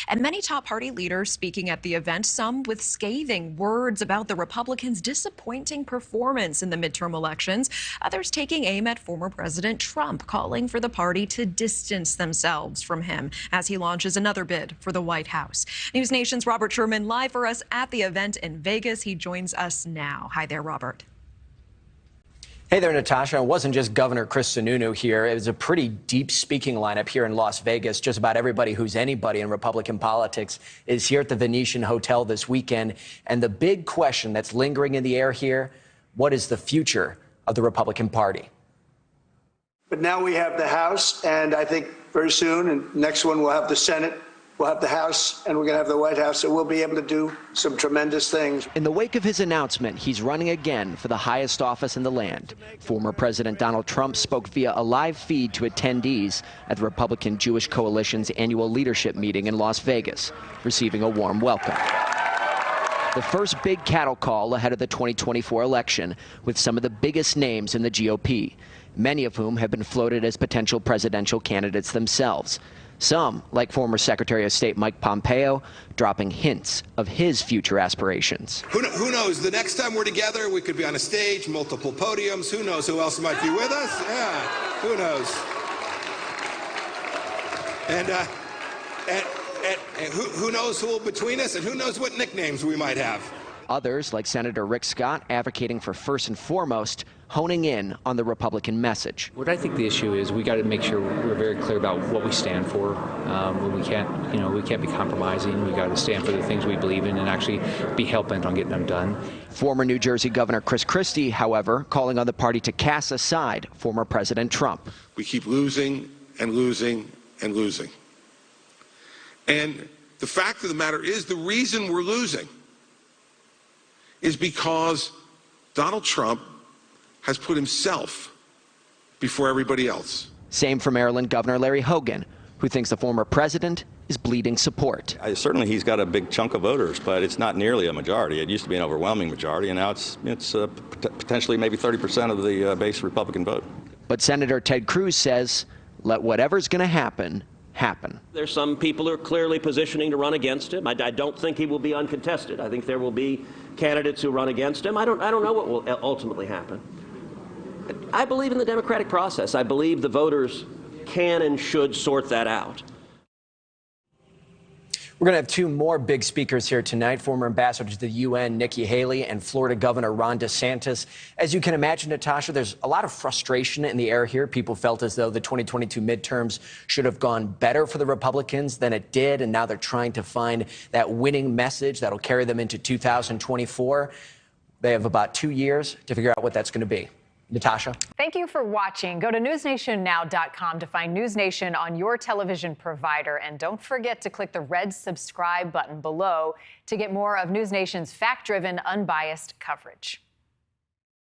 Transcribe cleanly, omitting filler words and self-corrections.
And many top party leaders speaking at the event, some with scathing words about the Republicans' disappointing performance in the midterm elections, others taking aim at former President Trump, calling for the party to distance themselves from him as he launches another bid for the White House. News Nation's Robert Sherman live for us at the event in Vegas. He joins us now. Hi there, Robert. Hey there, Natasha. It wasn't just Governor Chris Sununu here. It was a pretty deep speaking lineup here in Las Vegas. Just about everybody who's anybody in Republican politics is here at the Venetian Hotel this weekend. And the big question that's lingering in the air here, what is the future of the Republican Party? But now we have the House, and I think very soon, and next one we'll have the Senate. We'll have the House, and we're going to have the White House, so we'll be able to do some tremendous things. In the wake of his announcement, he's running again for the highest office in the land. Former President Donald Trump spoke via a live feed to attendees at the Republican Jewish Coalition's annual leadership meeting in Las Vegas, receiving a warm welcome. The first big cattle call ahead of the 2024 election, with some of the biggest names in the GOP, many of whom have been floated as potential presidential candidates themselves. Some, like former Secretary of State Mike Pompeo, dropping hints of his future aspirations. Who knows? The next time we're together, we could be on a stage, multiple podiums. Who knows who else might be with us? Yeah, who knows? And who knows who will between us, and who knows what nicknames we might have. Others, like Senator Rick Scott, advocating for first and foremost honing in on the Republican message. What I think the issue is, we got to make sure we're very clear about what we stand for. We can't be compromising. We got to stand for the things we believe in and actually be hell-bent on getting them done. Former New Jersey Governor Christie, however, calling on the party to cast aside former President Trump. We keep losing and losing and losing. And the fact of the matter is, the reason we're losing is because Donald Trump has put himself before everybody else. Same for Maryland Governor Larry Hogan, who thinks the former president is bleeding support. Certainly he's got a big chunk of voters, but it's not nearly a majority. It used to be an overwhelming majority, and now it's potentially maybe 30% of the base Republican vote. But Senator Ted Cruz says, let whatever's going to happen, happen. There's some people who are clearly positioning to run against him. I don't think he will be uncontested. I think there will be candidates who run against him. I don't know what will ultimately happen. I believe in the democratic process. I believe the voters can and should sort that out. We're going to have two more big speakers here tonight, former ambassador to the UN, Nikki Haley, and Florida Governor Ron DeSantis. As you can imagine, Natasha, there's a lot of frustration in the air here. People felt as though the 2022 midterms should have gone better for the Republicans than it did, and now they're trying to find that winning message that'll carry them into 2024. They have about 2 years to figure out what that's going to be. Natasha. Thank you for watching. Go to newsnationnow.com to find News Nation on your television provider. And don't forget to click the red subscribe button below to get more of News Nation's fact-driven, unbiased coverage.